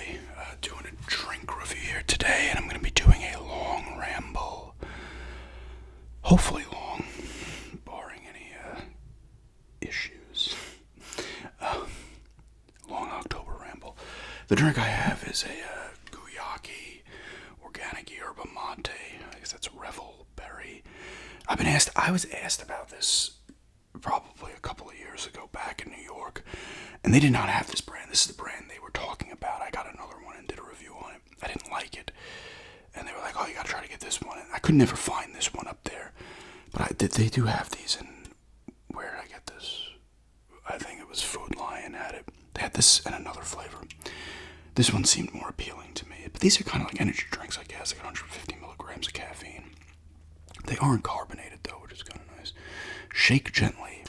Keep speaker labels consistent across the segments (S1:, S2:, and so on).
S1: everybody. Doing a drink review here today, and I'm going to be doing a long ramble. Hopefully long, barring any issues. Long October ramble. The drink I have is a Guyaki Organic Yerba Mate. I guess that's Revel Berry. I was asked about this probably a couple of years ago back in New York, and they did not have this brand. This is the brand they were talking about. I got another one and did a review on it. I didn't like it, and they were like, "Oh, you gotta try to get this one." And I could never find this one up there, but they do have these. And where did I get this? I think it was Food Lion had it. They had this and another flavor. This one seemed more appealing to me. But these are kind of like energy drinks, I guess, like 150 milligrams of caffeine. They aren't carbonated though, which is kind of nice. Shake gently.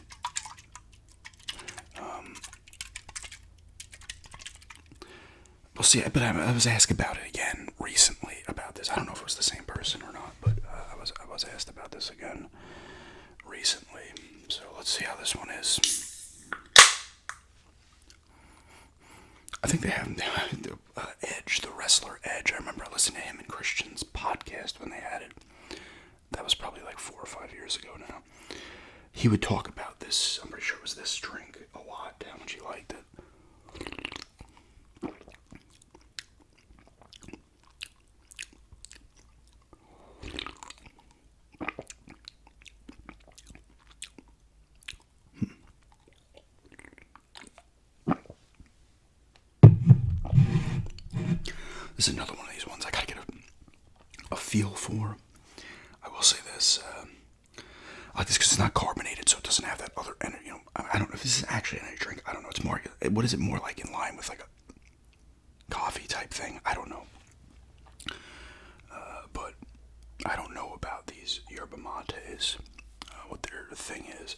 S1: We'll see. But I was asked about it again recently about this. I don't know if it was the same person or not, but I was asked about this again recently. So let's see how this one is. I think they have the Edge, the wrestler Edge. I remember listening to him and Christian's podcast when they had it. That was probably like 4 or 5 years ago now. He would talk about this. I'm pretty sure it was this drink a lot. How much he liked it. This is another one of these ones I gotta get a feel for. I will say this. I like this because it's not carbonated, so it doesn't have that other energy. I don't know if this is actually an energy drink. I don't know. It's more. What is it more like in line with like a coffee type thing? I don't know. But I don't know about these yerba mates, what their thing is.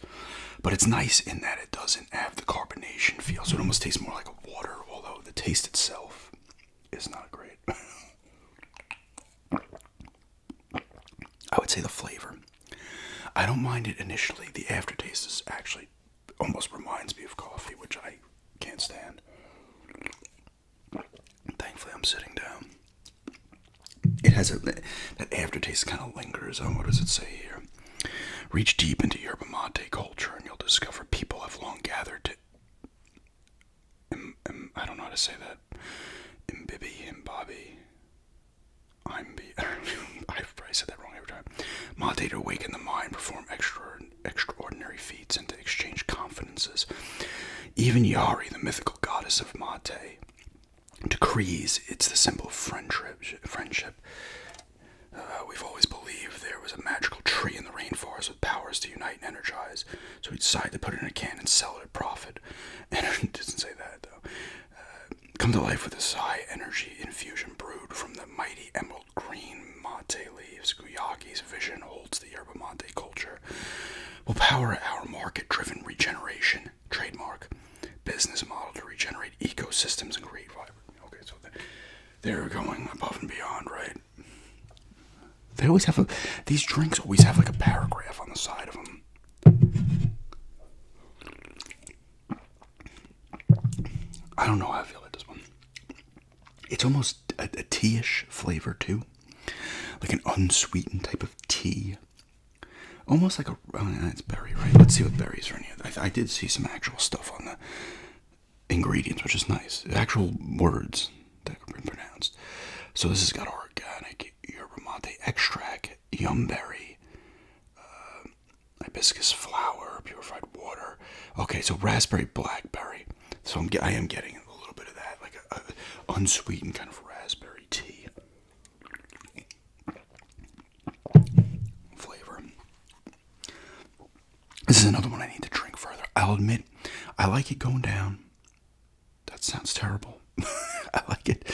S1: But it's nice in that it doesn't have the carbonation feel, so it almost tastes more like a water, although the taste itself is not great. I would say the flavor. I don't mind it initially. The aftertaste is actually almost reminds me of coffee, which I can't stand. Thankfully, I'm sitting down. It has that aftertaste kind of lingers. Oh, what does it say here? Reach deep into yerba mate culture, and you'll discover people have long gathered to. I don't know how to say that. Imbibi. I've probably said that wrong every time. Mate to awaken the mind, perform extraordinary feats, and to exchange confidences. Even Yari, the mythical goddess of Mate, decrees it's the symbol of friendship. We've always believed there was a magical tree in the rainforest with powers to unite and energize, so we decided to put it in a can and sell it at profit. And it doesn't say that, though. Come to life with this high energy infusion brewed from the mighty emerald green mate leaves. Guyaki's vision holds the yerba mate culture. Will power our market-driven regeneration, trademark, business model to regenerate ecosystems and create vibrant. Okay, so they're going above and beyond, right? They always have these drinks always have like a paragraph on the side of them. I don't know how I feel about this one. It's almost a tea-ish flavor too, like an unsweetened type of tea. Almost like it's berry, right? Let's see what berries are in here. I did see some actual stuff on the ingredients, which is nice. Actual words that have been pronounced. So this has got organic yerba mate extract, yumberry, hibiscus flower, purified water. Okay, so raspberry blackberry. So I am getting a little bit of that, like a unsweetened kind of raspberry tea flavor. This is another one I need to drink further. I'll admit, I like it going down. That sounds terrible. I like it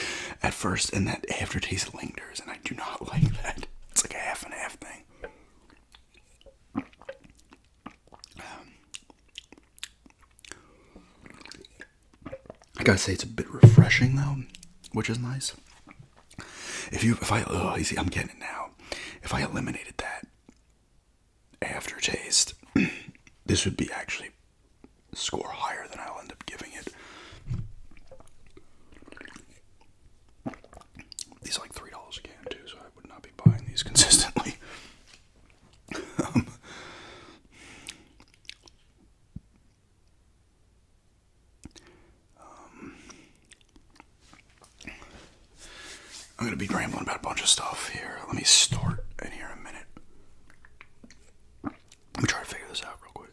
S1: at first, and that aftertaste lingers, and I do not like that. It's like a half and half thing. I gotta say, it's a bit refreshing though, which is nice. I'm getting it now. If I eliminated that aftertaste, this would be actually score higher than I'll end up giving it. I'm going to be rambling about a bunch of stuff here. Let me start in here in a minute. Let me try to figure this out real quick.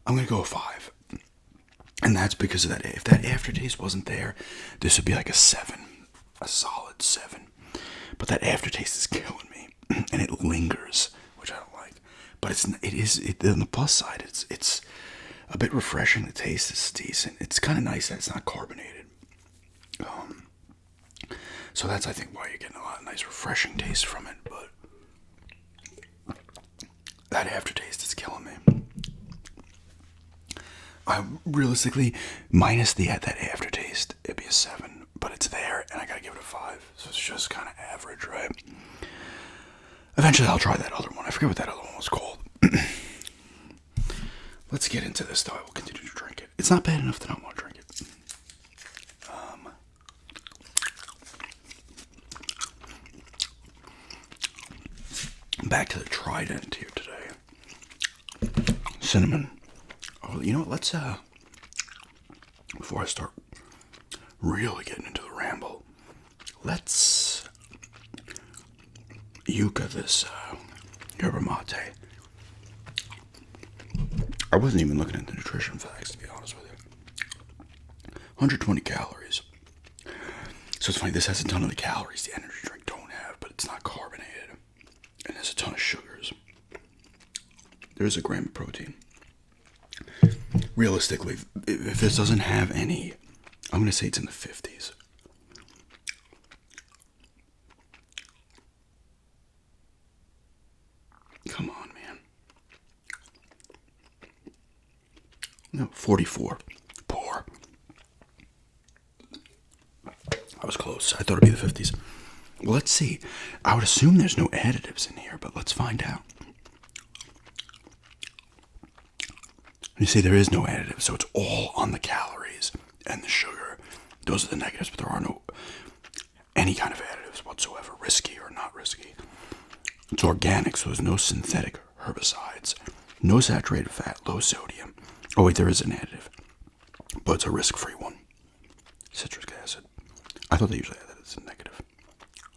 S1: I'm going to go with 5. And that's because of that. If that aftertaste wasn't there, this would be like a 7. A solid 7. But that aftertaste is killing me. And it lingers, which I don't like. But on the plus side, it's a bit refreshing. The taste is decent. It's kind of nice that it's not carbonated. So that's, I think, why you're getting a lot of nice refreshing taste from it. But that aftertaste is killing me. I realistically, minus that aftertaste, it'd be a 7. But it's there, and I gotta give it a 5. So it's just kind of average, right? Eventually, I'll try that other one. I forget what that other one was called. Let's get into this, though. I will continue to drink it. It's not bad enough that I don't want to drink it. Back to the Trident here today. Cinnamon. Oh, you know what? Let's, before I start really getting into the ramble, let's yucca this yerba mate. I wasn't even looking at the nutrition facts, to be honest with you. 120 calories. So it's funny, this has a ton of the calories the energy drink don't have, but it's not carbonated. And there's a ton of sugars. There's a gram of protein. Realistically, if this doesn't have any, I'm going to say it's in the 50s. Come on, man. No, 44. Poor. I was close. I thought it'd be the 50s. Well, let's see. I would assume there's no additives in here, but let's find out. You see, there is no additives, so it's all on the calories and the sugar. Those are the negatives, but there are no any kind of additives whatsoever, risky or not risky. It's organic, so there's no synthetic herbicides, no saturated fat, low sodium. Oh wait, there is an additive, but it's a risk-free one. Citric acid. I thought they usually had that as a negative,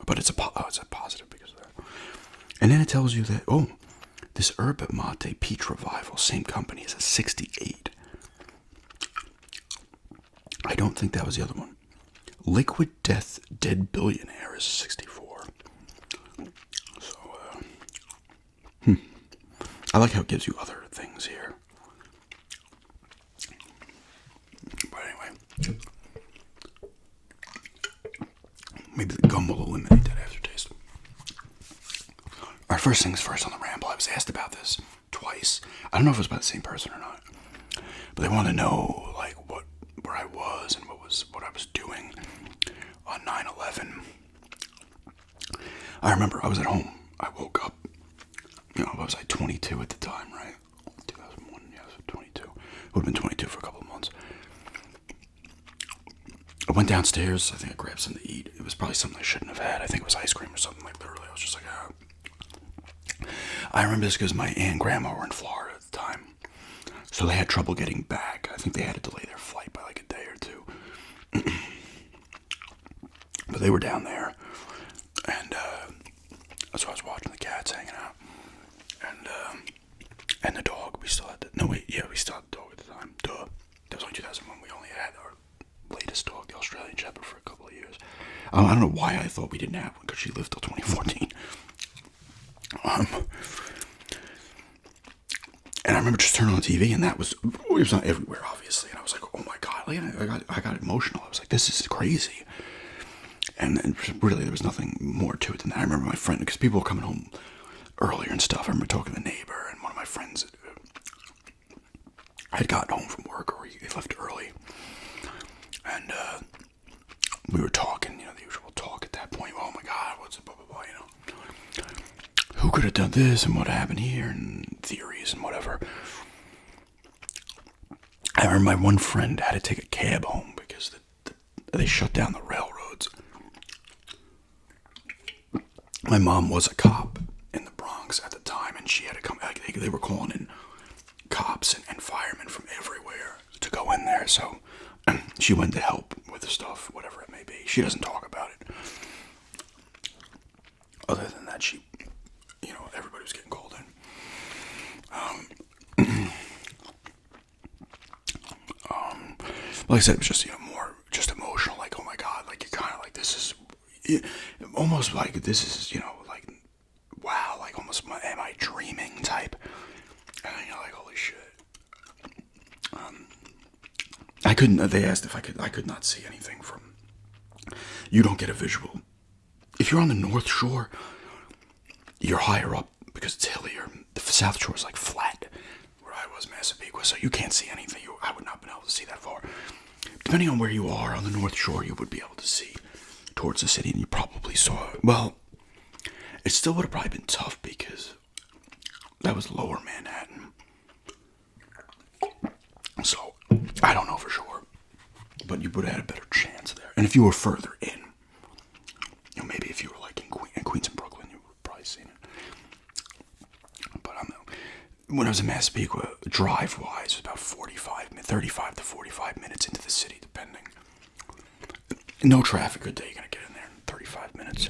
S1: but it's a positive because of that. And then it tells you that this Yerba Mate Peach Revival, same company, is a 68. I don't think that was the other one. Liquid Death Dead Billionaire is 64. So, I like how it gives you other things here. But anyway, maybe the gum will eliminate that aftertaste. Alright, first things first on the ramble. I was asked about this twice. I don't know if it was by the same person or not. But they want to know, like, where I was and what I was doing on 9/11. I remember I was at home. I woke up. I was like 22 at the time, right? 2001, yeah, so 22. Would have been 22 for a couple of months. I went downstairs. I think I grabbed something to eat. It was probably something I shouldn't have had. I think it was ice cream or something. Like, literally, I was just like, I remember this because my aunt and grandma were in Florida at the time. So they had trouble getting back. I think they had to delay their flight by like a day or two. But they were down there. And that's why I was watching the cats hanging out. And the dog. We still had we still had the dog at the time. Duh. That was only 2001. We only had our latest dog, the Australian Shepherd, for a couple of years. I don't know why I thought we didn't have one, because she lived till 2014. And I remember just turning on the TV, and it was not everywhere, obviously. And I was like, oh my God, like, I got emotional. I was like, this is crazy. And then really, there was nothing more to it than that. I remember my friend, because people were coming home earlier and stuff. I remember talking to the neighbor, and one of my friends had gotten home from work, or he left early. And we were talking, the usual talk at that point. Oh my God, what's it, blah, blah, blah, who could have done this and what happened here and theories and whatever. I remember my one friend had to take a cab home because they shut down the railroads. My mom was a cop in the Bronx at the time, and she had to come. They were calling in cops and firemen from everywhere to go in there. So she went to help with the stuff, whatever it may be. She doesn't talk about it. Other than that, everybody was getting called in. Like I said, it was just, more just emotional. Like, oh my God, like, you kind of like, this is almost like, this is, like, wow, like almost, am I dreaming type? And then you're like, holy shit. They asked if I could not see anything from, you don't get a visual. If you're on the North Shore, you're higher up because it's hillier. The South Shore is like flat, where I was, Massapequa, so you can't see anything. I would not have been able to see that far. Depending on where you are on the North Shore, you would be able to see towards the city, and you probably saw it. Well, it still would have probably been tough because that was lower Manhattan. So, I don't know for sure, but you would have had a better chance there. And if you were further in, maybe if you were like in Queens and Brooklyn, you would have probably seen it. But when I was in Massapequa, drive-wise, it was about 35 to 45 minutes into the city, depending. No traffic, good day, you're going to get in there in 35 minutes.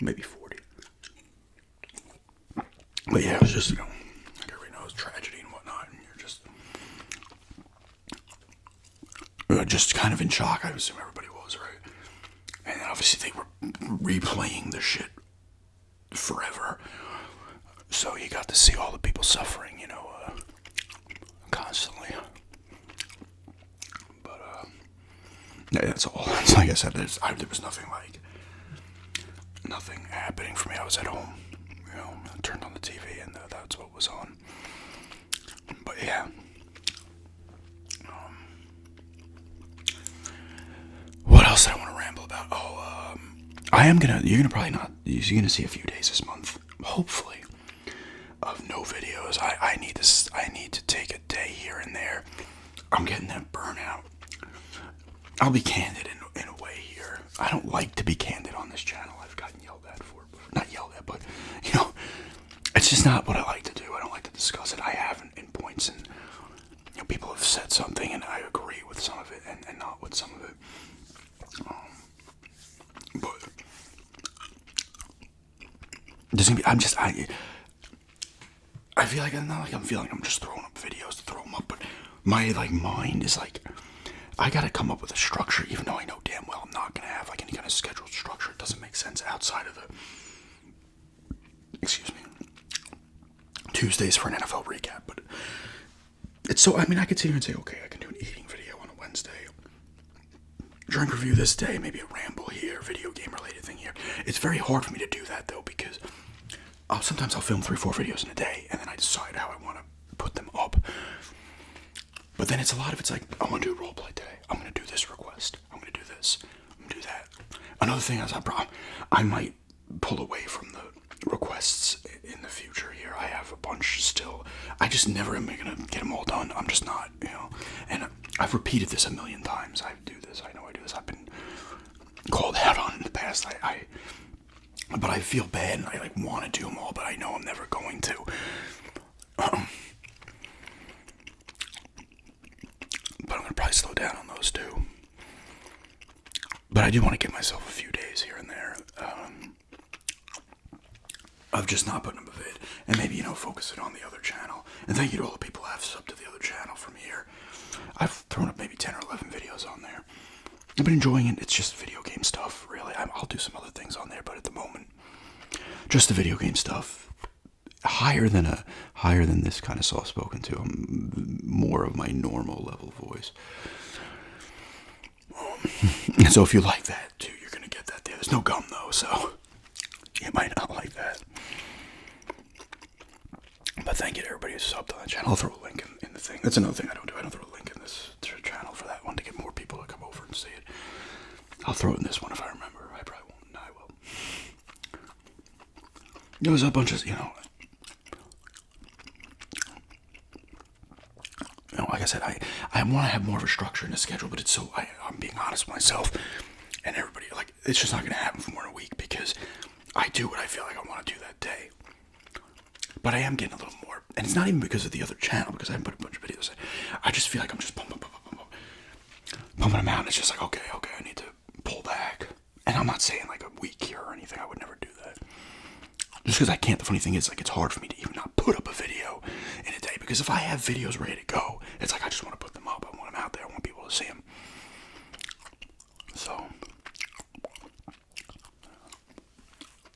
S1: Maybe 40. But yeah, it was just, like everybody knows, tragedy and whatnot, and you're just kind of in shock. I assume everybody was, right? And then obviously they were replaying the shit forever. So you got to see all the people suffering, constantly. But, yeah, that's all. Like I said, there was nothing happening for me. I was at home, I turned on the TV and that's what was on. But yeah. What else did I want to ramble about? You're gonna see a few days this month, hopefully, of no videos. I need to take a day here and there. I'm getting that burnout. I'll be candid in a way here. I don't like to be candid on this channel. I've gotten yelled at for it. Not yelled at, but, it's just not what I like to do. I don't like to discuss it. I haven't in points, and, people have said something, and I agree with some of it, and not with some of it. But there's gonna be, I feel like I'm just throwing up videos to throw them up, but my mind is like, I gotta come up with a structure, even though I know damn well I'm not gonna have like any kind of scheduled structure. It doesn't make sense outside of Tuesdays for an NFL recap. But it's so, I could sit here and say, okay, I can do an eating video on a Wednesday, drink review this day, maybe a ramble here, video game related thing here. It's very hard for me to do that though, because sometimes I'll film 3-4 videos in a day, and then I decide how I want to put them up. But then it's a lot of, it's like, I want to do roleplay today. I'm going to do this request. I'm going to do this. I'm going to do that. Another thing is I might pull away from the requests in the future here. I have a bunch still. I just never am going to get them all done. I'm just not, And I've repeated this a million times. I do this. I know I do this. I've been called out on in the past. But I feel bad, and I want to do them all, but I know I'm never going to. But I'm going to probably slow down on those too. But I do want to give myself a few days here and there of just not putting up a vid, and maybe, focus it on the other channel. And thank you to all the people who have subbed to the other channel from here. I've thrown up maybe 10 or 11 videos on there. I've been enjoying it. It's just video game stuff, really. I'll do some other things on there, but at the moment, just the video game stuff. Higher than this kind of soft spoken to. More of my normal level voice. And so if you like that too, you're gonna get that there. There's no gum though, so you might not like that. But thank you to everybody who subbed on the channel. I'll throw a link in the thing. That's another thing I don't do. I don't throw a link in this channel for that one to get more people to come over and see it. I'll throw it in this one if I remember. I probably won't. No, I will. There was a bunch of, like I said, I want to have more of a structure in the schedule, but it's so, I'm being honest with myself and everybody, like, it's just not going to happen for more than a week because I do what I feel like I want to do that day. But I am getting a little more and it's not even because of the other channel, because I haven't put a bunch of videos in. I just feel like I'm just pumping them out, and it's just like, okay, I need to pull back. And I'm not saying like a week here or anything, I would never do that. Just because I can't, the funny thing is, like, it's hard for me to even not put up a video in a day, because if I have videos ready to go, it's like I just want to put them up, I want them out there, I want people to see them. So,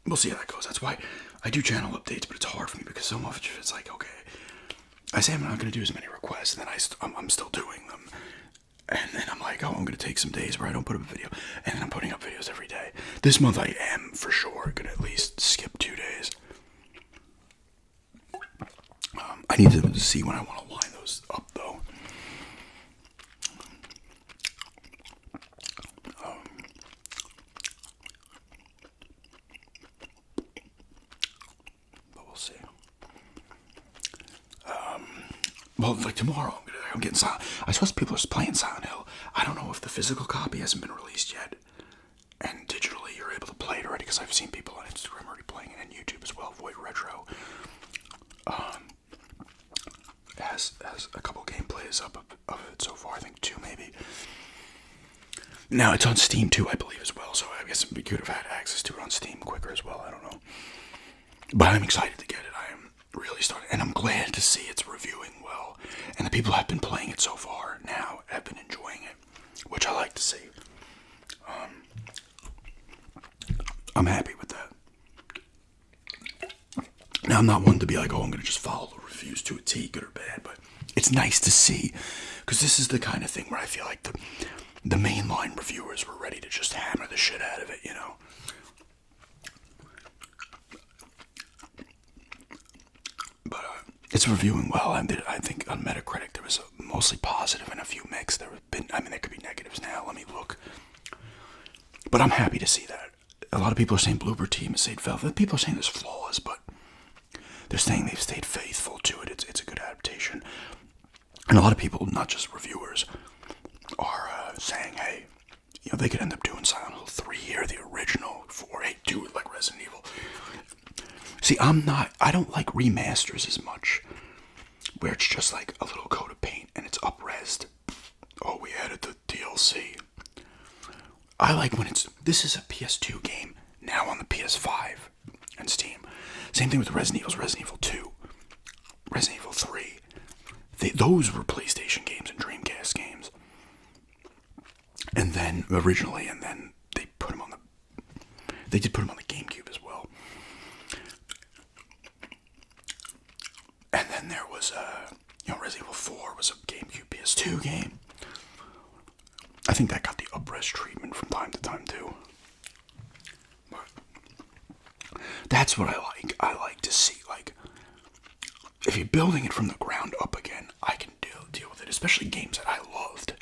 S1: we'll see how that goes. That's why I do channel updates, but it's hard for me, because so much of it's like, okay, I say I'm not going to do as many requests, and then I'm still doing them. And then I'm like, oh, I'm going to take some days where I don't put up a video. And then I'm putting up videos every day. This month I am, for sure, going to at least skip 2 days. I need to see when I want to line those up, though. But we'll see. Well, like tomorrow, I'm getting Silent. I suppose people are playing Silent Hill. I don't know if the physical copy hasn't been released yet, and digitally you're able to play it already, because I've seen people on Instagram already playing it, and YouTube as well. Void Retro has a couple gameplays up of it so far. I think 2 maybe. Now it's on Steam too, I believe, as well. So I guess we could have had access to it on Steam quicker as well. I don't know, but I'm excited to get it. I am really started, and I'm glad to see it's reviewing well, and the people who have been playing it so far now have been enjoying it, which I like to see. I'm happy with that. Now, I'm not one to be like, oh, I'm going to just follow the reviews to a T, good or bad, but it's nice to see, because this is the kind of thing where I feel like the mainline reviewers were ready to just hammer the shit out of it, you know? But it's reviewing well. I think on Metacritic there was a mostly positive and a few mixed. There could be negatives now. Let me look. But I'm happy to see that. A lot of people are saying Bloober Team has stayed faithful. People are saying there's flaws, but they're saying they've stayed faithful to it. It's a good adaptation. And a lot of people, not just reviewers, are saying, hey, you know, they could end up doing Silent Hill 3 here, the original 4, 8, do it like Resident Evil. See, I don't like remasters as much, where it's just like a little coat of paint and it's up-resed. Oh, we added the DLC. I like when this is a PS2 game, now on the PS5 and Steam. Same thing with Resident Evil 2, Resident Evil 3. Those were PlayStation games and Dreamcast games. And then, originally, and then they put them on they did put them on the GameCube as well. And then there was, Resident Evil 4 was a GameCube PS2 game. I think that got the up-res treatment from time to time, too. But that's what I like. I like to see, like, if you're building it from the ground up again, I can deal with it, especially games that I loved.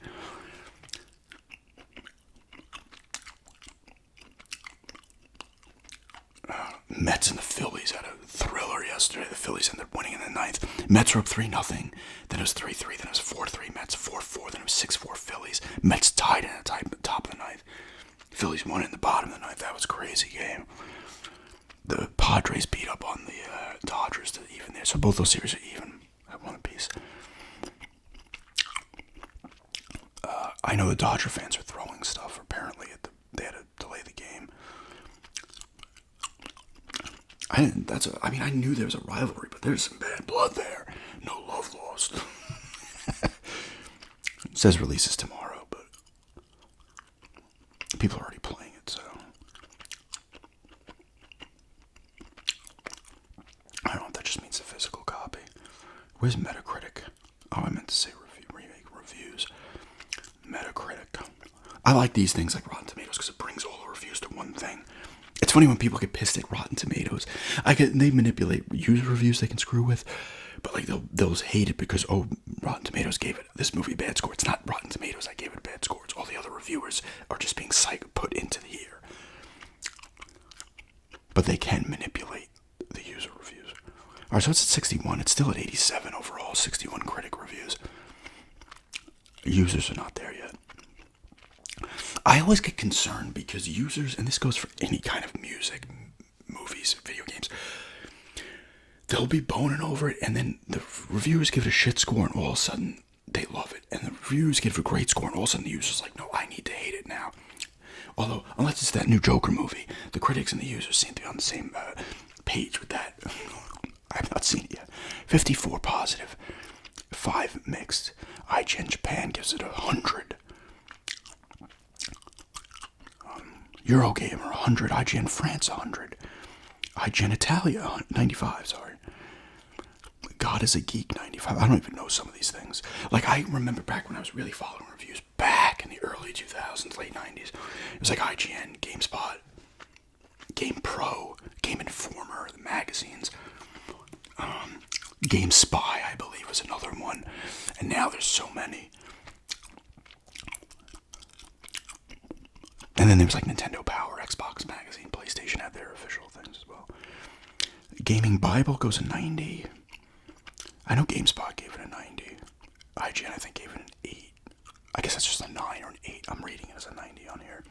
S1: Mets and the Phillies had a thriller yesterday. The Phillies ended up winning in the 9th. Mets were up 3-0. Then it was 3-3. Then it was 4-3 Mets. 4-4. Then it was 6-4 Phillies. Mets tied in the top of the 9th. Phillies won in the bottom of the 9th. That was a crazy game. The Padres beat up on the Dodgers to even there. So both those series are even at 1 apiece. I know the Dodger fans are throwing stuff. Apparently, they had to delay the game. I knew there was a rivalry, but there's some bad blood there. No love lost. It says releases tomorrow, but people are already playing it, so I don't know if that just means a physical copy. Where's Metacritic? Oh, I meant to say reviews. Metacritic. I like these things like Rotten Tomatoes because it brings all the reviews to one thing. It's funny when people get pissed at Rotten Tomatoes. They manipulate user reviews they can screw with, but like they'll hate it because, oh, Rotten Tomatoes gave this movie a bad score. It's not Rotten Tomatoes that gave it a bad score. It's all the other reviewers are just being put into the ear. But they can manipulate the user reviews. All right, so it's at 61. It's still at 87 overall. 61 critic reviews. Users are not there yet. I always get concerned because users, and this goes for any kind of music, movies, video games, they'll be boning over it, and then the reviewers give it a shit score, and all of a sudden they love it. And the reviewers give it a great score, and all of a sudden the user's like, no, I need to hate it now. Although, unless it's that new Joker movie, the critics and the users seem to be on the same page with that. I've not seen it yet. 54 positive, 5 mixed. IGN Japan gives it 100. Eurogamer 100. IGN France 100. IGN Italia 95. Sorry. God is a Geek 95. I don't even know some of these things. Like, I remember back when I was really following reviews back in the early 2000s, late 90s. It was like IGN, GameSpot, Game Pro, Game Informer, the magazines. Game Spy, I believe, was another one. And now there's so many. And then there was like Nintendo Power, Xbox Magazine, PlayStation had their official things as well. Gaming Bible goes a 90. I know GameSpot gave it a 90. IGN, I think, gave it an 8. I guess that's just a 9 or an 8. I'm reading it as a 90 on here.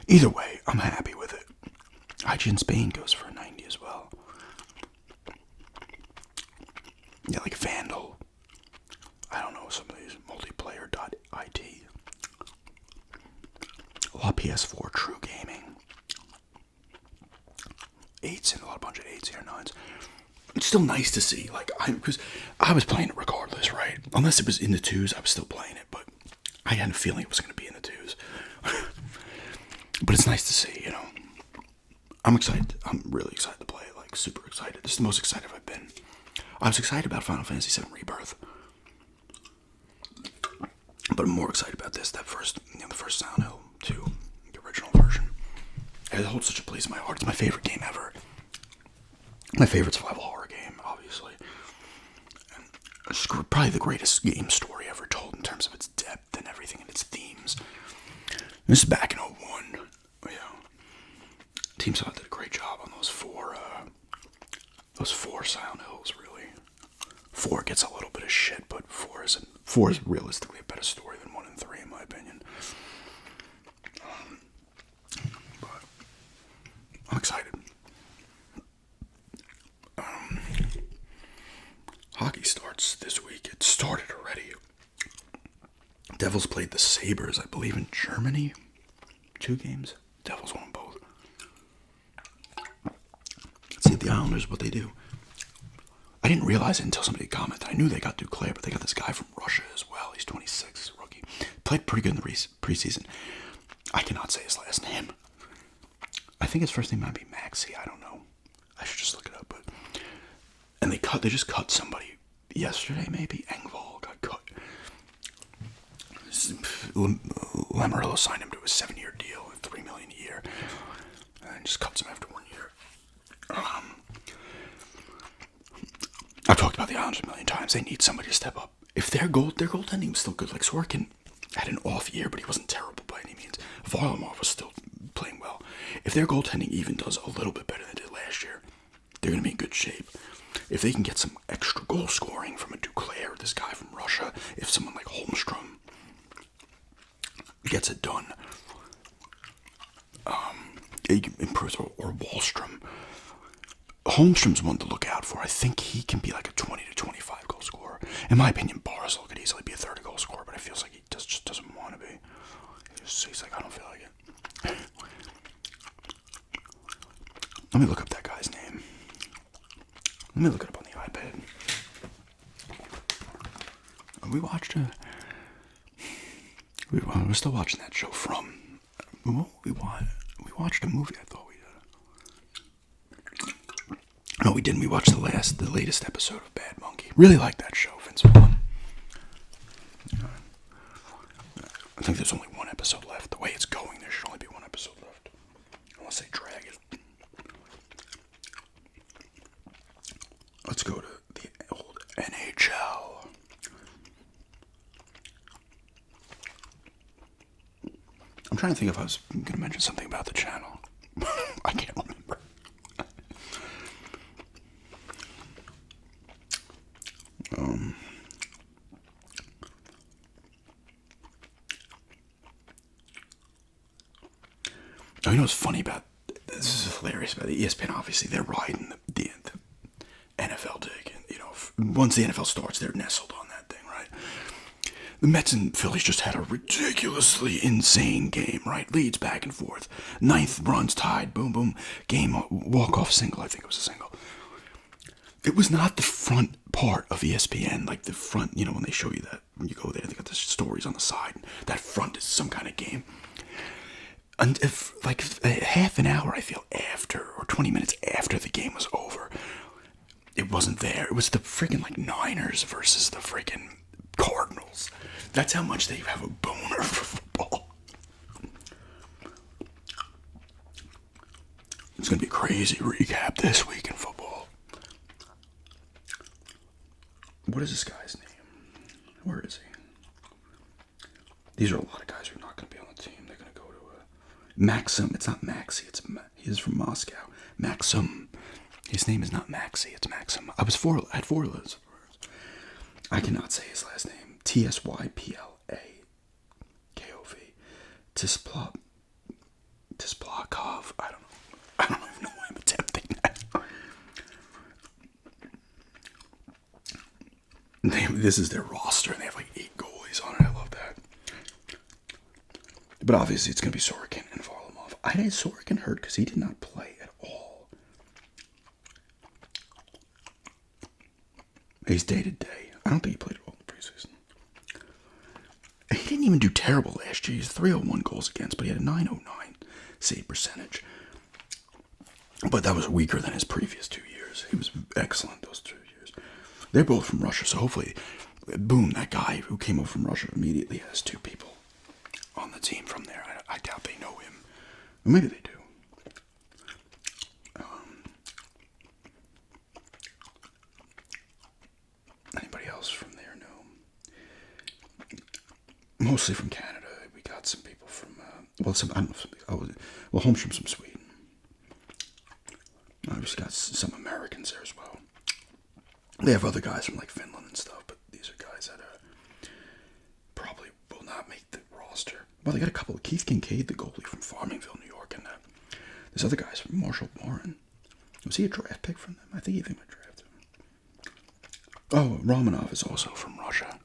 S1: Either way, I'm happy with it. IGN Spain goes for a 90 as well. Yeah, like Vandal. I don't know, some of these multiplayer.it. La PS4 True Gaming. 8s and a bunch of 8s here, 9s. It's still nice to see, like, because I was playing it regardless, right? Unless it was in the 2s, I was still playing it, but I had a feeling it was going to be in the 2s. But it's nice to see, you know. I'm excited. I'm really excited to play it, like, super excited. This is the most excited I've been. I was excited about Final Fantasy VII Rebirth. But I'm more excited about this, the first Silent Hill 2, the original version. It holds such a place in my heart. It's my favorite game ever. My favorite survival horror game, obviously. And it's probably the greatest game story ever told in terms of its depth and everything and its themes. This is back in 01. You know, Team Solid did a great job on those four Silent Hills, really. 4 gets a little bit of shit, but 4 is realistically a better story than 1 and 3, in my opinion. But I'm excited. Hockey starts this week. It started already. Devils played the Sabres, I believe, in Germany. 2 games. Devils won both. Let's see the Islanders, what they do. I didn't realize it until somebody commented. I knew they got Duclair, but they got this guy from Russia as well. He's 26, he's a rookie. Played pretty good in the preseason. I cannot say his last name. I think his first name might be Maxi. I don't know. I should just look it up. But and they just cut somebody yesterday. Maybe Engvall got cut. Lamoriello signed him to a 7-year deal, $3 million a year, and just cuts him after 1 year. I've talked about the Islanders a million times. They need somebody to step up. If their goaltending was still good, like Sorokin had an off year, but he wasn't terrible by any means. Varlamov was still playing well. If their goaltending even does a little bit better than it did last year, they're going to be in good shape. If they can get some extra goal scoring from a Duclair, this guy from Russia, if someone like Holmstrom gets it done, it improves, or Wallstrom. Holmstrom's one to look out for. I think he can be like a 20 to 25 goal scorer. In my opinion, Barzal could easily be a 30 goal scorer, but it feels like he just doesn't want to be. He's like, I don't feel like it. Let me look up that guy's name. Let me look it up on the iPad. We're still watching that show from. We watched a movie, I thought we did. No, we didn't. We watched the latest episode of Bad Monkey. Really like that show, Vince Vaughn. I think there's only 1 episode left. The way it's going, there should only be 1 episode left. Unless they drag it. Let's go to the old NHL. I'm trying to think if I was going to mention something about the channel. I can't remember. Oh, you know what's funny about this is hilarious about the ESPN? Obviously, they're riding the NFL once the NFL starts, they're nestled on that thing, right? The Mets and Phillies just had a ridiculously insane game, right? Leads back and forth. Ninth runs tied, boom, boom. Game, walk-off single, I think it was a single. It was not the front part of ESPN, like the front, when they show you that. When you go there, they got the stories on the side. That front is some kind of game. And if, like, half an hour, I feel, after, or 20 minutes after the game was over, it wasn't there. It was the freaking, like, Niners versus the freaking Cardinals. That's how much they have a boner for football. It's going to be a crazy recap this week in football. What is this guy's name? Where is he? These are a lot of guys who are not going to be on the team. They're going to go to Maxim. It's not Maxi. He's from Moscow. Maxim. His name is not Maxi. It's Maxim. I had four letters. I cannot say his last name. Typlakov. Tisplakov. I don't even know why I'm attempting that. This is their roster, and they have like 8 goalies on it. I love that. But obviously, it's going to be Sorokin and Varlamov. I had Sorokin hurt because he did not play at all. He's day to day. I don't think he played at all in the preseason. He didn't even do terrible last year. He's 301 goals against, but he had a 909 save percentage. But that was weaker than his previous 2 years. He was excellent those 2 years. They're both from Russia, so hopefully, boom, that guy who came over from Russia immediately has 2 people on the team from there. I doubt they know him. Or maybe they do. Anybody else from there? No. Mostly from Canada. We got some people from, Holmstrom's from Sweden. I've just got some Americans there as well. They have other guys from like Finland and stuff, but these are guys that probably will not make the roster. Well, they got a couple of Keith Kincaid, the goalie from Farmingville, New York, and there's other guys from Marshall Warren. Was he a draft pick from them? I think they might draft him. Oh, Romanov is also from Russia.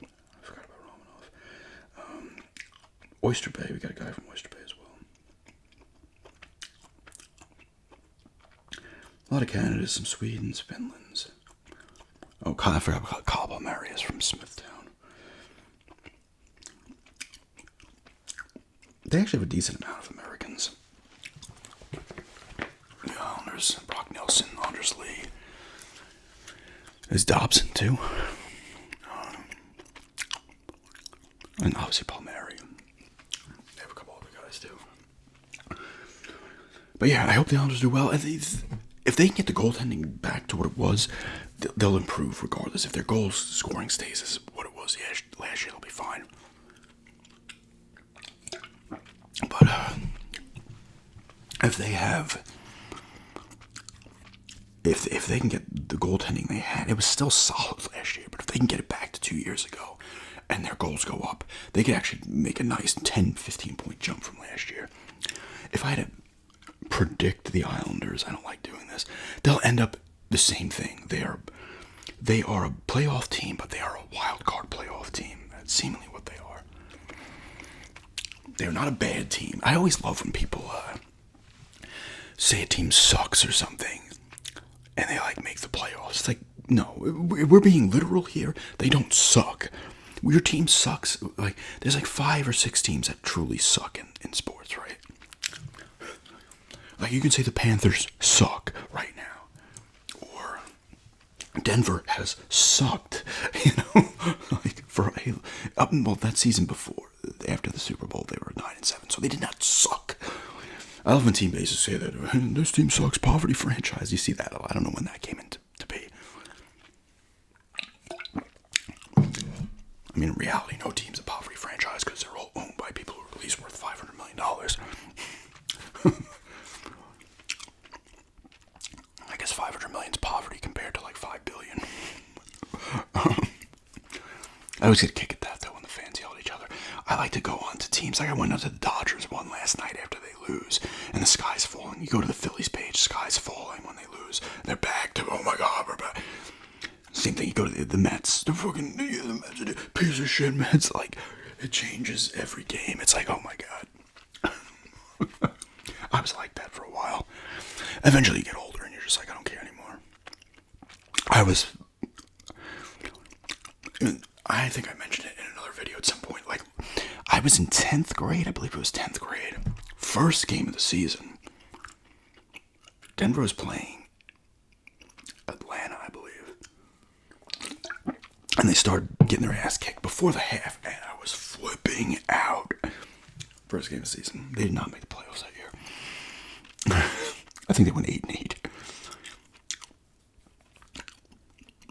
S1: I forgot about Romanov. Oyster Bay, we got a guy from Oyster Bay as well. A lot of Canada, some Swedens, Finlands. Oh, I forgot about Cabo Marius from Smithtown. They actually have a decent amount of Americans. The Islanders, Brock Nelson, Anders Lee. There's Dobson, too. And obviously Palmieri. They have a couple other guys, too. But yeah, I hope the Islanders do well. If they can get the goaltending back to what it was, they'll improve regardless. If their goal scoring stays as what it was last year, they'll be fine. But if they have, if they can get the goaltending they had, it was still solid last year. But if they can get it back to 2 years ago, and their goals go up, they could actually make a nice 10, 15 point jump from last year. If I had to predict the Islanders, I don't like doing this, they'll end up the same thing. They are a playoff team, but they are a wild card playoff team. That's seemingly what they are. They're not a bad team. I always love when people say a team sucks or something, and they make the playoffs. It's like, no, we're being literal here. They don't suck. Your team sucks. There's 5 or 6 teams that truly suck in sports, right? You can say the Panthers suck right now, or Denver has sucked, that season before, after the Super Bowl, they were 9-7, so they did not suck. I love when team bases say that this team sucks, poverty franchise. You see that a lot. I don't know when that came into be. I mean, in reality, no team's a poverty franchise because they're all owned by people who are at least worth $500 million. I guess 500 million is poverty compared to 5 billion. I always get a kick at that, though, when the fans yell at each other. I like to go on to teams. I went out to the Dodgers one last night after they lose, and the sky's falling. You go to the Phillies page, sky's falling when they lose. They're back to, oh my God, we're back. Same thing, you go to the Mets. The fucking the Mets, piece of shit Mets. Like, it changes every game. It's like, oh my god. I was like that for a while. Eventually you get older and you're just like, I don't care anymore. I think I mentioned it in another video at some point. Like, I was in 10th grade. I believe it was 10th grade. First game of the season. Denver was playing Atlanta, I believe. And they started getting their ass kicked before the half, and I was flipping out. First game of the season. They did not make the playoffs that year. I think they went 8-8.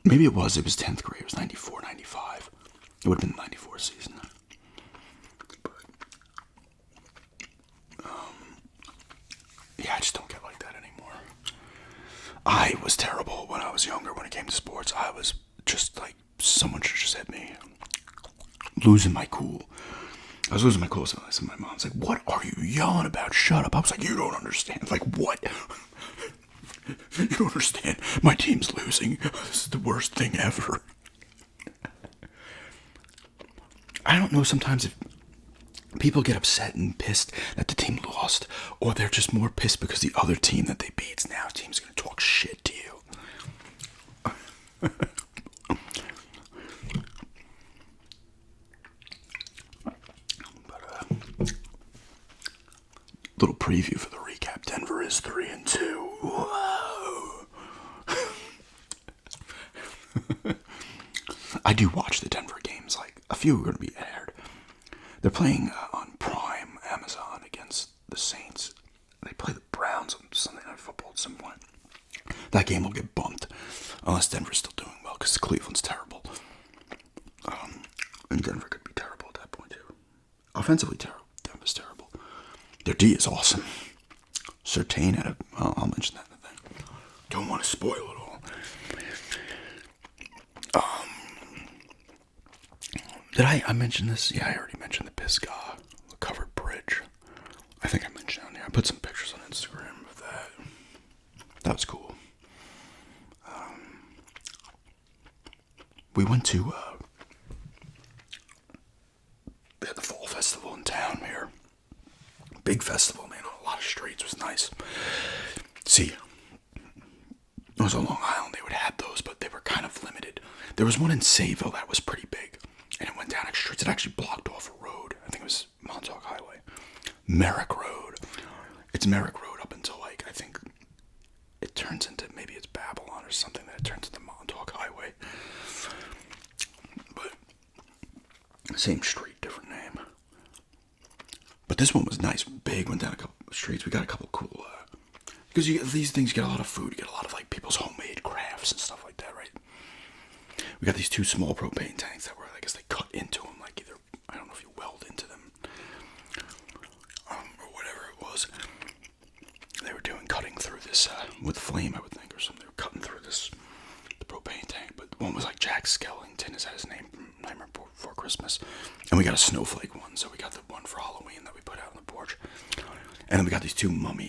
S1: Maybe it was 10th grade. It was 94, 95. It would have been the 94 season. But, yeah, I just don't get like that anymore. I was terrible when I was younger when it came to sports. I was just like, someone should just hit me. Losing my cool. I was losing my cool, so my mom's like, what are you yelling about? Shut up. I was like, you don't understand. Like, what? You don't understand. My team's losing. This is the worst thing ever. I don't know sometimes if people get upset and pissed that the team lost, or they're just more pissed because the other team that they beat's now team's going to talk shit to you. Little preview for the recap. Denver is 3-2. Whoa. I do watch the Denver games. Like, a few are going to be aired. They're playing on Prime, Amazon, against the Saints. They play the Browns on Sunday Night Football at some point. That game will get bumped, unless Denver's still doing well, because Cleveland's terrible. And Denver could be terrible at that point, too. Offensively terrible. Denver's terrible. Their D is awesome. Surtain had I'll mention that in the thing. Don't want to spoil it all. Did I mention this? Yeah, I already mentioned the Pisgah, the covered bridge. I think I mentioned it on there. I put some pictures on Instagram of that. That was cool. We went to they had the fall festival in town here. Big festival, man, on a lot of streets. It was nice. See, it was on Long Island. They would have those, but they were kind of limited. There was one in Sayville that was pretty big, and it went down extra streets. It actually blocked off a road. I think it was Montauk Highway. Merrick Road. It's Merrick Road up until, like, I think it turns into, maybe it's Babylon or something, that it turns into Montauk Highway. But, same street, different name. But this one was nice, big, went down a couple of streets. We got a couple cool, because you get these things, you get a lot of food, you get a lot of, like, people's homemade crafts and stuff like that, right? We got these two small propane tanks that were, I guess they cut into them, like either, I don't know if you weld into them, or whatever it was. They were cutting through this, with flame, I would think, or something. They were cutting through the propane tank, but one was like Jack Skellington, is that his name, from Nightmare Before Christmas, and we got a snowflake one, so we got the one for Halloween that we put out on the porch, and then we got these two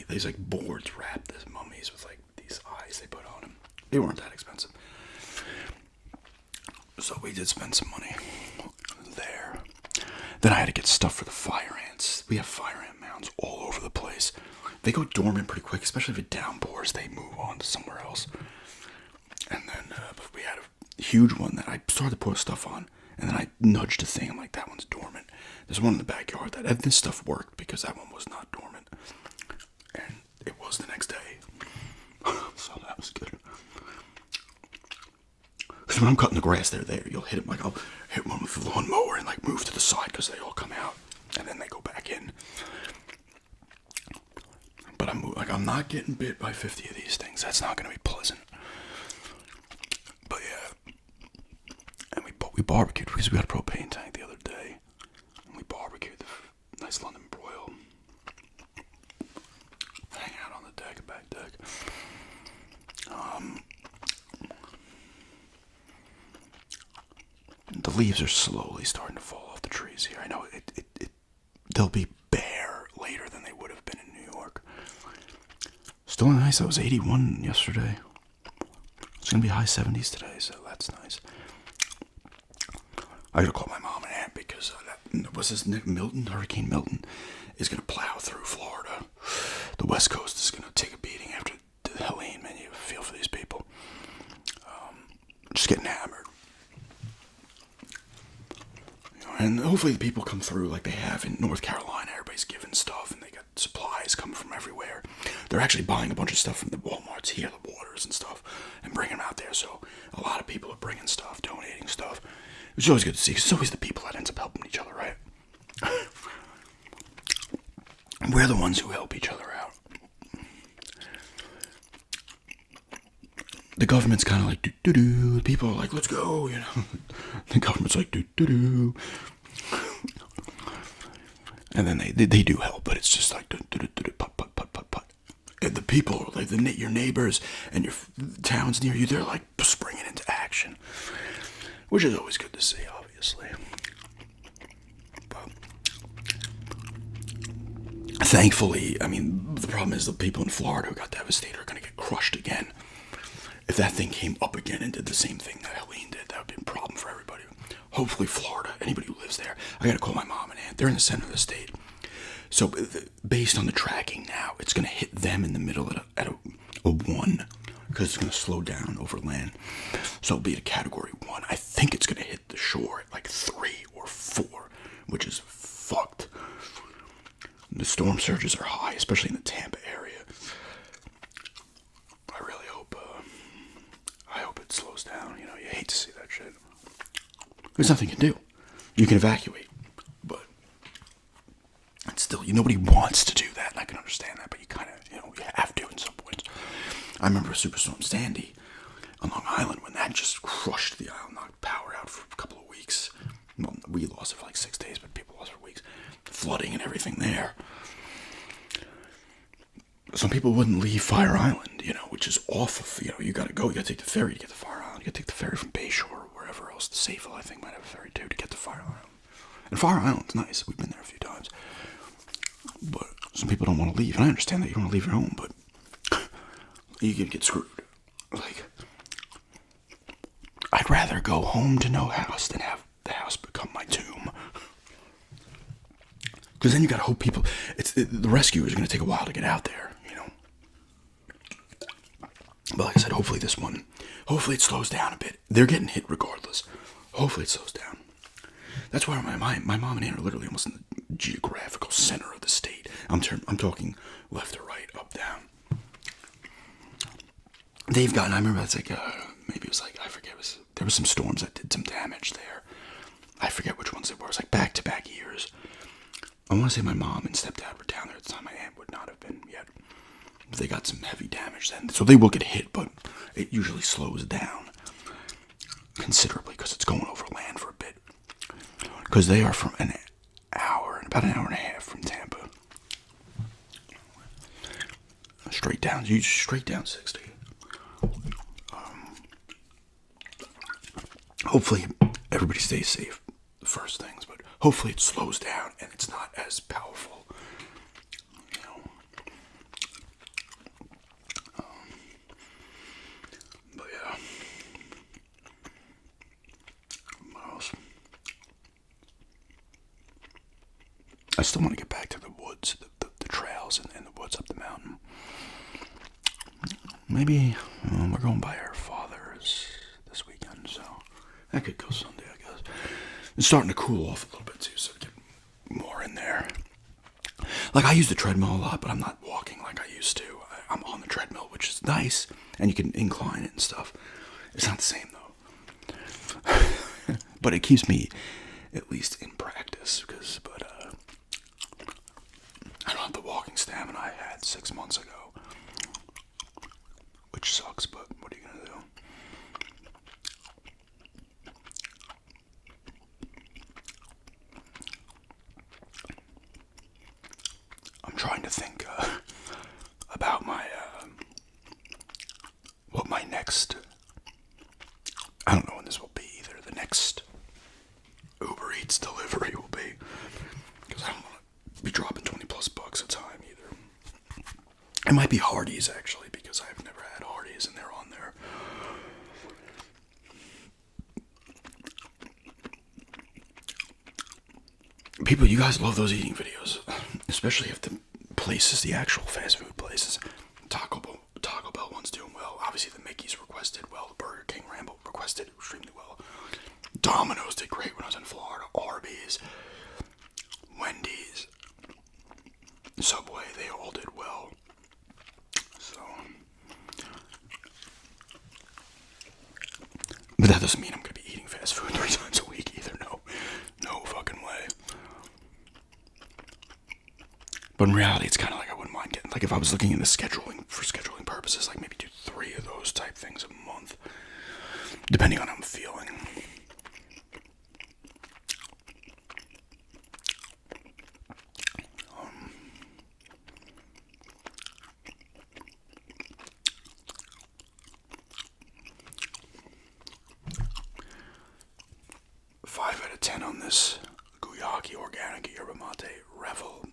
S1: these like boards wrapped as mummies with like these eyes they put on them. They weren't that expensive. So we did spend some money there. Then I had to get stuff for the fire ants. We have fire ant mounds all over the place. They go dormant pretty quick, especially if it downpours. They move on to somewhere else. And then we had a huge one that I started to put stuff on, and then I nudged a thing. I'm like, that one's dormant. There's one in the backyard that this stuff worked because that one was not dormant. And it was the next day. So that was good. Because when I'm cutting the grass, they're there. You'll hit them, like I'll hit one with the lawnmower and like move to the side because they all come out. And then they go back in. But I'm not getting bit by 50 of these things. That's not going to be pleasant. But yeah. And we barbecued because we got a propane tank the other day. And we barbecued the nice London broil. Hang out on the deck, back deck. The leaves are slowly starting to fall off the trees here. I know they'll be bare later than they would have been in New York. Still nice. It was 81 yesterday. It's going to be high 70s today, so that's nice. I gotta call my mom and aunt because what's his name? Milton, Hurricane Milton, is gonna plow through Florida. The West Coast is gonna take a beating after Helene. Man, you feel for these people. Just getting hammered. And hopefully the people come through like they have in North Carolina. Everybody's giving stuff and they got supplies coming from everywhere. They're actually buying a bunch of stuff from the Walmarts here, the Waters and stuff, and bringing them out there. So a lot of people are bringing stuff, donating stuff. It's always good to see. 'Cause it's always the people that ends up helping each other, right? We're the ones who help each other out. The government's kind of like, do-do-do. People are like, let's go, you know. The government's like, do-do-do. And then they do help, but it's just like, do-do-do-do, put, put, put, put, put. And the people, like your neighbors and your towns near you, they're like springing into action. Which is always good to see, obviously. But thankfully, I mean, the problem is the people in Florida who got devastated are going to get crushed again. If that thing came up again and did the same thing that Helene did, that would be a problem for everybody. Hopefully Florida, anybody who lives there, I gotta call my mom and aunt. They're in the center of the state. So based on the tracking now, it's gonna hit them in the middle at a 1, because it's gonna slow down over land. So it'll be at a category 1. I think it's gonna hit the shore at like 3 or 4, which is fucked. The storm surges are high, especially in the Tampa area. I hope it slows down. You know, you hate to see that shit. There's nothing you can do. You can evacuate, but it's still, nobody wants to do that, and I can understand that, but you kind of, you have to in some points. I remember Superstorm Sandy on Long Island when that just crushed the island, knocked power out for a couple of weeks. Well, we lost it for like 6 days, but people lost it for weeks. Flooding and everything there. Some people wouldn't leave Fire Island, which is off of, you gotta go, you gotta take the ferry to get to Fire Island, you gotta take the ferry from Bayshore or wherever else. The Safeville, I think, might have a ferry too to get to Fire Island. And Fire Island's nice, we've been there a few times. But some people don't want to leave, and I understand that you don't want to leave your home, but you could get screwed. Like, I'd rather go home to no house than have the house become my tomb. Because then you gotta hope people, the rescuers are gonna take a while to get out there. But like I said, hopefully it slows down a bit. They're getting hit regardless. Hopefully it slows down. That's why my mom and aunt are literally almost in the geographical center of the state. I'm talking left to right, up, down. They've gotten, I remember that's like, maybe it was like, I forget, there was some storms that did some damage there. I forget which ones it were. It was like back-to-back years. I want to say my mom and stepdad were down there at the time. My aunt would not have been yet. They got some heavy damage then, so they will get hit, but it usually slows down considerably because it's going over land for a bit. Because they are from about an hour and a half from Tampa, straight down 60. Hopefully everybody stays safe. The first things, but hopefully it slows down and it's not as powerful. I still want to get back to the woods, the trails and the woods up the mountain. Maybe we're going by our father's this weekend, so I could go Sunday, I guess. It's starting to cool off a little bit too, so get more in there. Like, I use the treadmill a lot, but I'm not walking like I used to. I'm on the treadmill, which is nice, and you can incline it and stuff. It's not the same though. But it keeps me at least in practice, but I don't have the walking stamina I had 6 months ago, which sucks, but what are you gonna do? I'm trying to think about what my next, I don't know when this will be either, the next Uber Eats delivery will be, because I don't want to be dropping $20+ a time either. It might be Hardee's actually, because I've never had Hardee's and they're on there. People, you guys love those eating videos, especially if the places, the actual fast food places. Taco Bell one's doing well. Obviously, the Mickey's requested well. The Burger King Rambo requested extremely well. Domino's did great when I was in Florida. Arby's, Wendy's, Subway, they all did well. So, but that doesn't mean I'm gonna be eating fast food 3 times a week either. No fucking way. But in reality, it's kind of like I wouldn't mind getting, like if I was looking into scheduling for scheduling purposes, like maybe do 3 of those type things a month, depending on how I'm feeling. 5 out of 10 on this Guyaki Organic Yerba Mate Revel.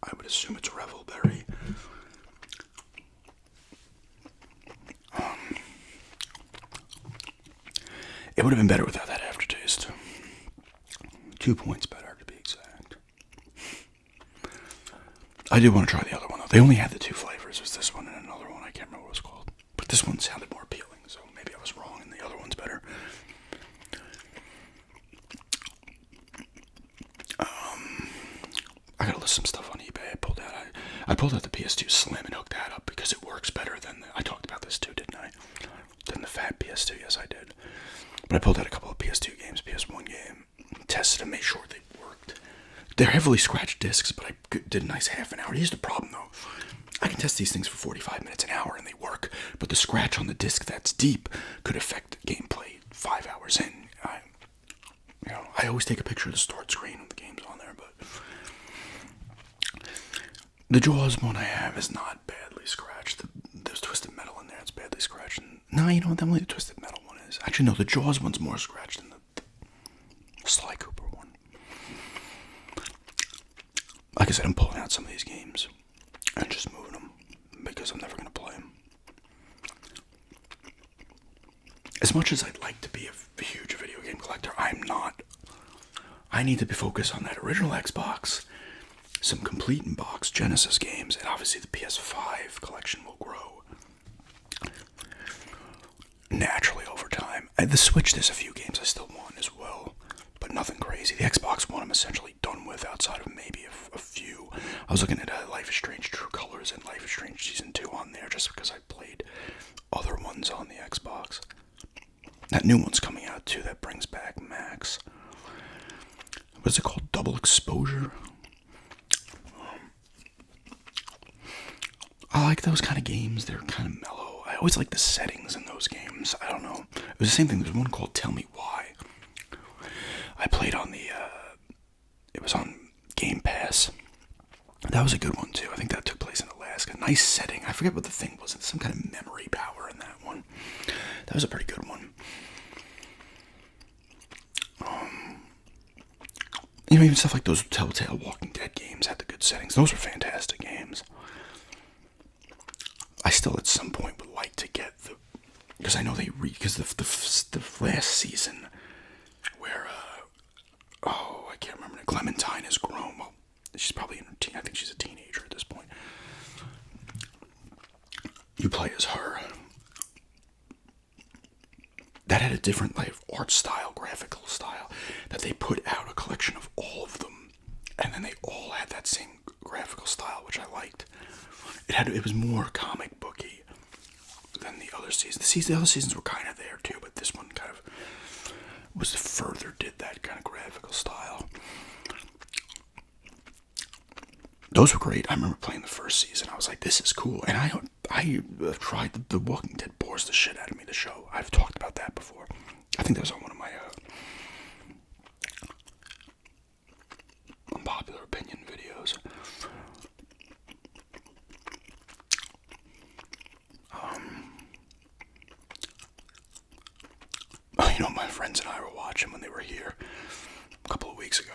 S1: I would assume it's Revel Berry. It would have been better without that aftertaste. 2 points better, to be exact. I do want to try the other one, though. They only had the 2 flavors. It was this one and another one. I can't remember what it was called. But this one sounded more appealing, so maybe I was wrong and the other one's better. I gotta list some stuff on eBay. I pulled out the PS2 Slim and hooked that up because it works better than I talked about this too, didn't I? Than the fat PS2. Yes, I did. But I pulled out a couple of PS2 games, PS1 game, tested them, made sure they worked. They're heavily scratched discs, but I did a nice half an hour. Here's the problem, though. I can test these things for 45 minutes, an hour, and they work. But the scratch on the disc that's deep could affect gameplay 5 hours in. I always take a picture of the start screen when the game's on there, but the Jaws one I have is not badly scratched. There's Twisted Metal in there. It's badly scratched. No, you know what? Only the Twisted Metal one is. Actually, no, the Jaws one's more scratched than the Sly Cooper one. Like I said, I'm pulling out some of these games and just moving them because I'm never going to play them. As much as I'd like to be a huge video game collector, I'm not. I need to be focused on that original Xbox, some complete in box Genesis games, and obviously the PS5 collection will grow naturally over time. The Switch, there's a few games I still want as well, but nothing crazy. The Xbox One I'm essentially done with outside of maybe a few. I was looking at Life is Strange True Colors and Life is Strange Season 2 on there just because I played other ones on the Xbox. That new one's coming out too that brings back Max. What's it called? Double Exposure? I like those kind of games. They're kind of mellow. I always like the settings in those games. I don't know. It was the same thing. There's one called Tell Me Why. I played on it was on Game Pass. That was a good one too. I think that took place in Alaska. Nice setting. I forget what the thing was. Some kind of memory power in that one. That was a pretty good one. Even stuff like those Telltale Walking Dead games had the good settings. Those were fantastic games. I still at some point would like to get because I know because the last season where I can't remember. Clementine is grown. Well, she's probably in her teen. I think she's a teenager at this point. You play as her. That had a different art style, graphical style, that they put out a collection of all of them, and then they all had that same graphical style, which I liked. It was more comic booky than the other seasons. The other seasons were kind of there too, but this one kind of did that kind of graphical style. Those were great. I remember playing the first season. I was like, this is cool. And I tried The Walking Dead bores the shit out of me, the show. I've talked about that before. I think that was on one of my unpopular opinion videos. My friends and I were watching when they were here a couple of weeks ago.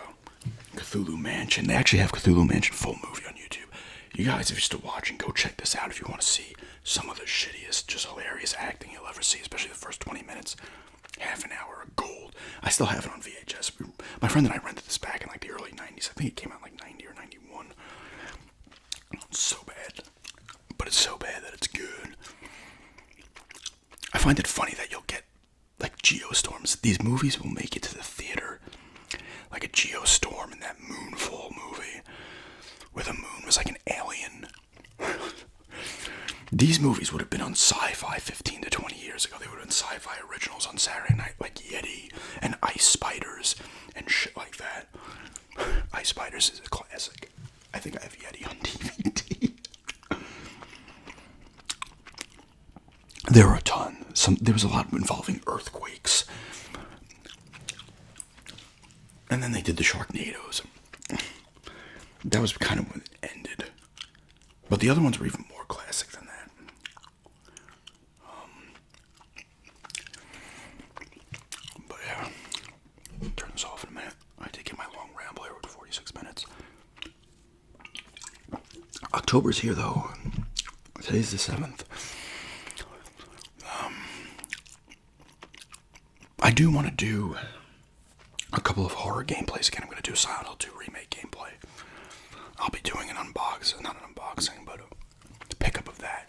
S1: Cthulhu Mansion. They actually have Cthulhu Mansion full movie on YouTube. You guys, if you're still watching, go check this out if you want to see some of the shittiest, just hilarious acting you'll ever see, especially the first 20 minutes. Half an hour of gold. I still have it on VHS. My friend and I rented this back in the early 90s. I think it came out like 90 or 91. It's so bad. But it's so bad that it's good. I find it funny that you'll get like geostorms. These movies will make it to the theater. Like a geostorm in that Moonfall movie, where the moon was like an alien. These movies would have been on Sci-Fi 15 to 20 years ago. They would have been Sci-Fi originals on Saturday night, like Yeti and Ice Spiders and shit like that. Ice Spiders is a classic. I think I have Yeti on DVD. There were a ton. There was a lot involving earthquakes. And then they did the Sharknadoes. That was kind of when it ended. But the other ones were even more classic than that. But yeah. Turn this off in a minute. I did get my long ramble here with 46 minutes. October's here though. Today's the 7th. I do want to do a couple of horror gameplays again. I'm going to do Silent Hill 2 remake gameplay. I'll be doing an unboxing, not an unboxing, but a pickup of that.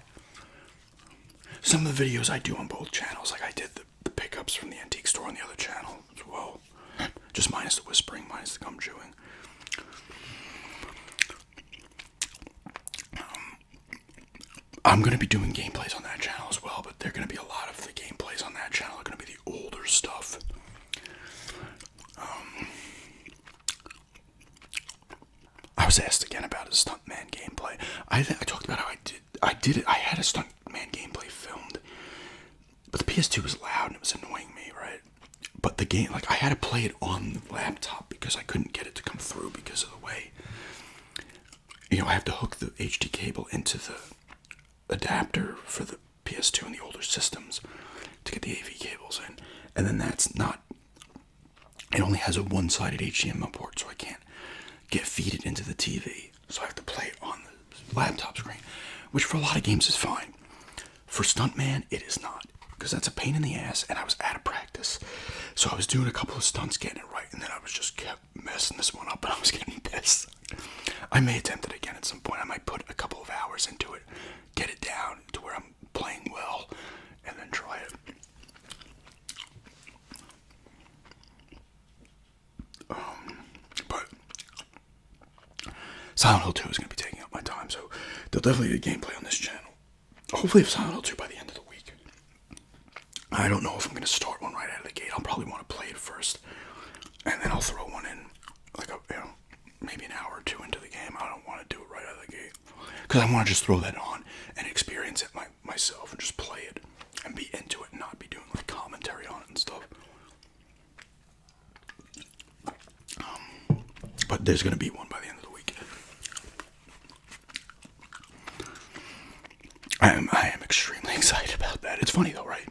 S1: Some of the videos I do on both channels, like I did the pickups from the antique store on the other channel as well. Just minus the whispering, minus the gum chewing. I'm going to be doing gameplays on that channel as well, but they're going to be a lot of the gameplays on that channel are going to be the older stuff. I was asked again about a Stuntman gameplay. I talked about how I did it. I had a Stuntman gameplay filmed, but the PS2 was loud and it was annoying me, right? But the game, like I had to play it on the laptop because I couldn't get it to come through because of the way. I have to hook the HD cable into the adapter for the PS2 and the older systems to get the AV cables in, and then it only has a one-sided HDMI port, so I can't feed it into the TV, so I have to play it on the laptop screen, which for a lot of games is fine. For Stuntman, it is not, because that's a pain in the ass, and I was out of practice, so I was doing a couple of stunts getting it right, and then I was just kept messing this one up, and I was getting pissed. I may attempt it again at some point. I might put a couple of hours into it, get it down to where I'm playing well, and then try it. But Silent Hill 2 is going to be taking up my time, so there'll definitely be a gameplay on this channel. Hopefully of Silent Hill 2 by the end of the week. I don't know if I'm going to start one right out of the gate. I'll probably want to play it first, and then I'll throw one in, like maybe an hour or two into the game. I don't want to do it right out of the gate, because I want to just throw that on and experience it myself and just play it and be into it and not be doing like commentary on it and stuff. But there's going to be one by the end of the week. I am extremely excited about that. It's funny though, right?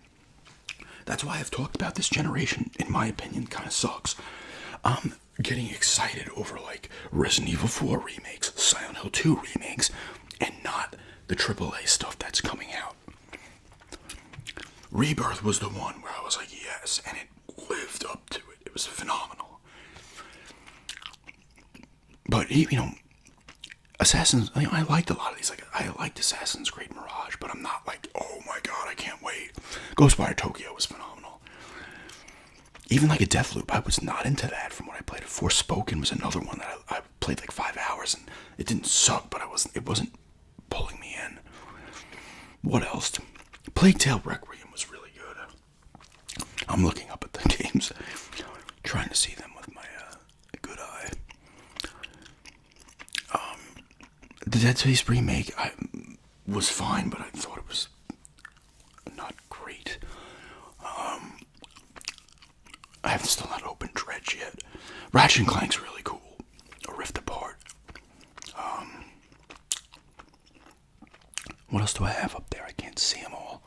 S1: That's why I've talked about this generation, in my opinion, kind of sucks. I'm getting excited over like Resident Evil 4 remakes, Silent Hill 2 remakes, and not the AAA stuff that's coming out. Rebirth was the one where I was like, yes, and it lived up to it. It was phenomenal. But, Assassin's, I liked a lot of these. Like, I liked Assassin's Creed Mirage, but I'm not like, oh my god, I can't wait. Ghostwire Tokyo was phenomenal. Even like a Deathloop, I was not into that from what I played. Forspoken was another one that I played like 5 hours, and it didn't suck, but it wasn't pulling me in. What else? Plague Tale Requiem was really good. I'm looking up at the games, trying to see them with my good eye. The Dead Space remake was fine, but I thought it was not great. I have still not opened Dredge yet. Ratchet and Clank's really cool. A Rift Apart. What else do I have up there? I can't see them all.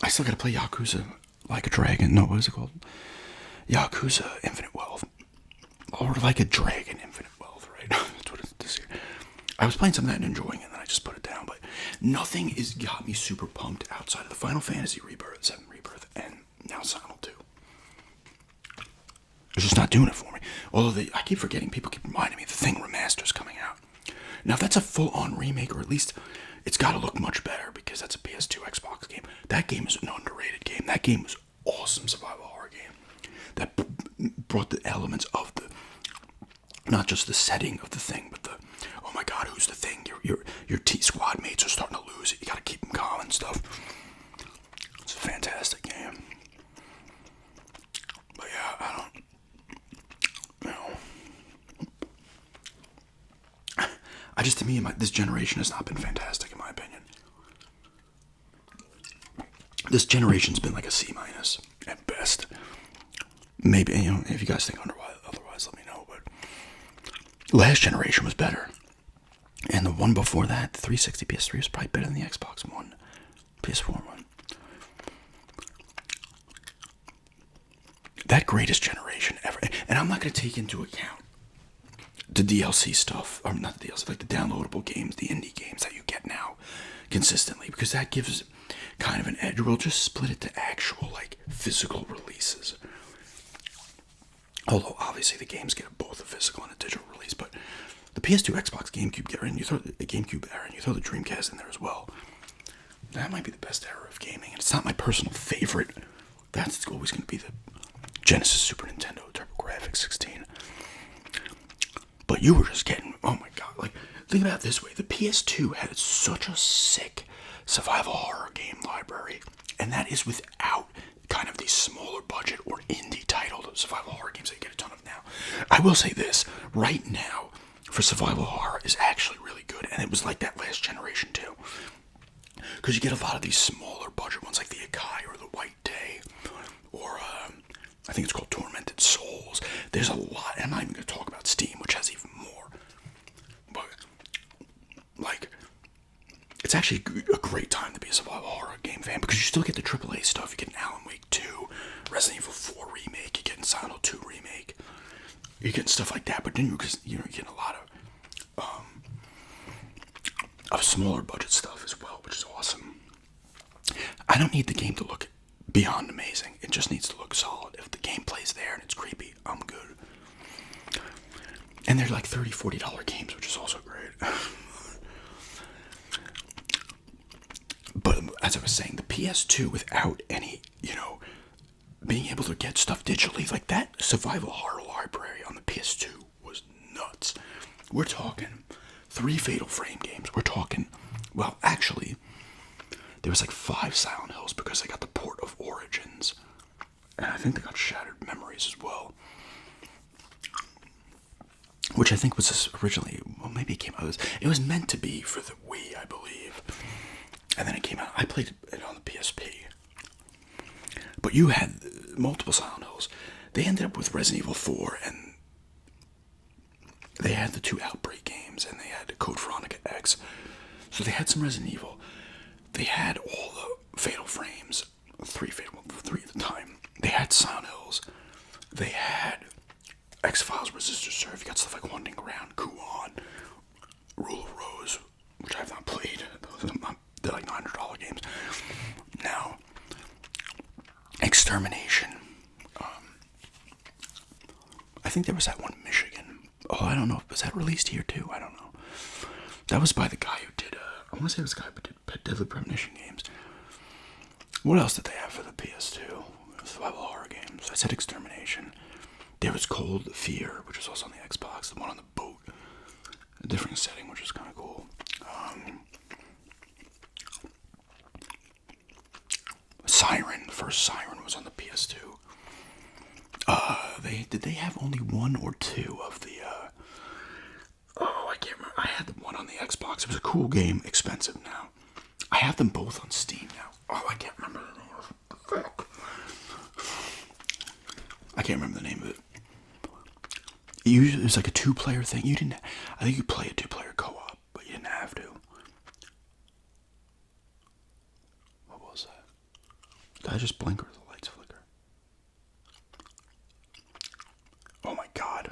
S1: I still gotta play Yakuza Like a Dragon. No, what is it called? Yakuza Infinite Wealth. Or Like a Dragon Infinite Wealth, right? That's what it is here. I was playing some of that and enjoying it, and then I just put it down. But nothing has got me super pumped outside of the Final Fantasy Rebirth, 7 Rebirth, and now Silent 2. It's just not doing it for me. Although I keep forgetting, people keep reminding me the Thing Remaster's coming out. Now, if that's a full-on remake, or at least it's got to look much better because that's a PS2 Xbox game. That game is an underrated game. That game was awesome survival horror game. That brought the elements of the, not just the setting of the Thing, but the, oh my god, who's the Thing? Your squad mates are starting to lose it. You got to keep them calm and stuff. It's a fantastic game. But yeah, I don't, to me, this generation has not been fantastic in my opinion. This generation's been like a C- at best. Maybe, if you guys think otherwise, let me know. But last generation was better. And the one before that, the 360 PS3, was probably better than the Xbox One, PS4 one. That greatest generation ever. And I'm not going to take into account the DLC stuff, or not the DLC, like the downloadable games, the indie games that you get now consistently, because that gives kind of an edge. We'll just split it to actual, like, physical releases. Although, obviously, the games get both a physical and a digital release, but the PS2, Xbox, GameCube era, and you throw the GameCube era, and you throw the Dreamcast in there as well. That might be the best era of gaming, and it's not my personal favorite. That's always going to be the Genesis, Super Nintendo, TurboGrafx 16. But you were just getting, oh my god, like, think about it this way. The PS2 had such a sick survival horror game library, and that is without kind of these smaller budget or indie titled survival horror games that you get a ton of now. I will say this, right now, for survival horror is actually really good, and it was like that last generation too. Because you get a lot of these smaller budget ones like the Akai or the White Day, or I think it's called Tormented Souls. There's a lot, and I'm not even going to talk about Steam, which has even more. But, like, it's actually a great time to be a survival horror game fan, because you still get the AAA stuff. You get an Alan Wake 2, Resident Evil 4 remake, you get an Silent Hill 2 remake. You're getting stuff like that, but then you're getting a lot of smaller budget stuff as well, which is awesome. I don't need the game to look beyond amazing. It just needs to look solid. If the gameplay's there and it's creepy, I'm good. And they're like $30, $40 games, which is also great. But as I was saying, the PS2 without any, being able to get stuff digitally, like that survival horror library on the PS2 was nuts. We're talking 3 Fatal Frame games. We're talking, well, actually, there was like 5 Silent Hills because they got the port of Origins. And I think they got Shattered Memories as well. Which I think was originally, well, maybe it came out, it was meant to be for the Wii, I believe. And then it came out, I played it on the PSP. But you had multiple Silent Hills. They ended up with Resident Evil 4, and they had the 2 Outbreak games, and they had Code Veronica X. So they had some Resident Evil. They had all the Fatal Frames, 3 at the time. They had Silent Hills. They had X-Files, Resistor Serve. You got stuff like Haunting Ground, Kuon, Rule of Rose, which I have not played. They're like $900 games. Now, Extermination. I think there was that one in Michigan. Oh, I don't know. Was that released here too? I don't know. That was by the guy who did, I want to say it was the guy who did Deadly Premonition games. What else did they have for the PS2? Survival horror games. I said Extermination. There was Cold Fear, which was also on the Xbox. The one on the boat. A different setting, which was kind of cool. Siren. The first Siren was on the PS2. Did they have only 1 or 2 of the, I can't remember. I had the one on the Xbox. It was a cool game, expensive now. I have them both on Steam now. Oh, I can't remember the name of it. Fuck. I can't remember the name of it. It was like a 2-player thing. I think you play a 2-player co-op, but you didn't have to. What was that? Did I just blink or the lights flicker? Oh my god.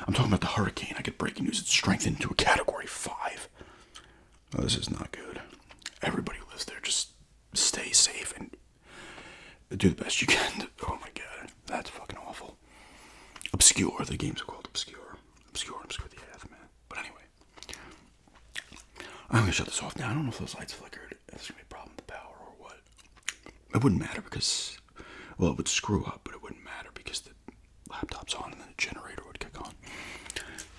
S1: I'm talking about the hurricane. I get breaking news. It's strengthened to a category 5. Oh, this is not good. Everybody who lives there, just stay safe and do the best you can. Oh my god. That's fucking awful. Obscure. The games are called gonna shut this off now. I don't know if those lights flickered. If there's gonna be a problem with the power or what. It wouldn't matter because, well, it would screw up, but it wouldn't matter because the laptop's on and then the generator would kick on.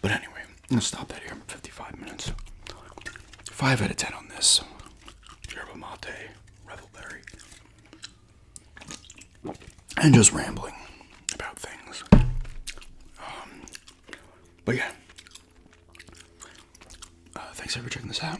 S1: But anyway, I'm gonna stop that here. 55 minutes. 5 out of 10 on this. Yerba mate, revelberry, and just rambling about things. But yeah, thanks for checking this out.